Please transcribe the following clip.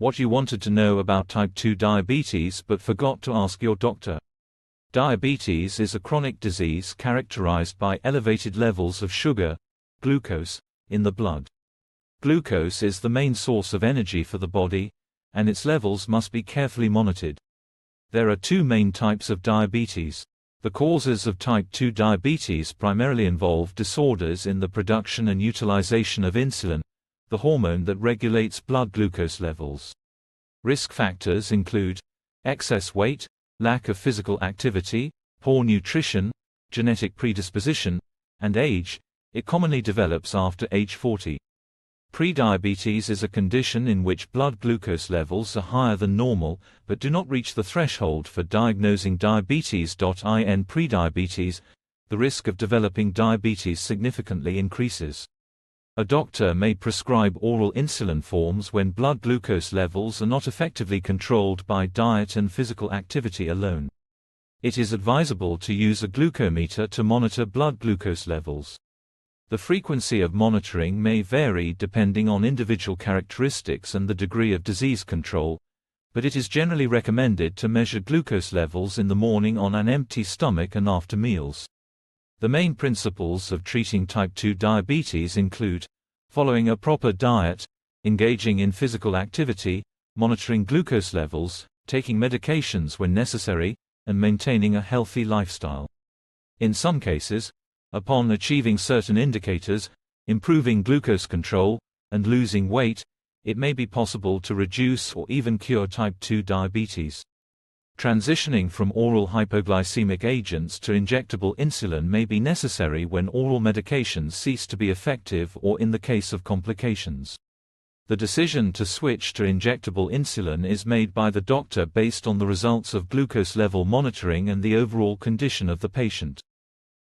What you wanted to know about type 2 diabetes but forgot to ask your doctor. Diabetes is a chronic disease characterized by elevated levels of sugar, glucose, in the blood. Glucose is the main source of energy for the body, and its levels must be carefully monitored. There are two main types of diabetes. The causes of type 2 diabetes primarily involve disorders in the production and utilization of insulin, the hormone that regulates blood glucose levels. Risk factors include excess weight, lack of physical activity, poor nutrition, genetic predisposition, and age. It commonly develops after age 40. Prediabetes is a condition in which blood glucose levels are higher than normal, but do not reach the threshold for diagnosing diabetes. In prediabetes, the risk of developing diabetes significantly increases. A doctor may prescribe oral insulin forms when blood glucose levels are not effectively controlled by diet and physical activity alone. It is advisable to use a glucometer to monitor blood glucose levels. The frequency of monitoring may vary depending on individual characteristics and the degree of disease control, but it is generally recommended to measure glucose levels in the morning on an empty stomach and after meals. The main principles of treating type 2 diabetes include following a proper diet, engaging in physical activity, monitoring glucose levels, taking medications when necessary, and maintaining a healthy lifestyle. In some cases, upon achieving certain indicators, improving glucose control, and losing weight, it may be possible to reduce or even cure type 2 diabetes. Transitioning from oral hypoglycemic agents to injectable insulin may be necessary when oral medications cease to be effective or in the case of complications. The decision to switch to injectable insulin is made by the doctor based on the results of glucose level monitoring and the overall condition of the patient.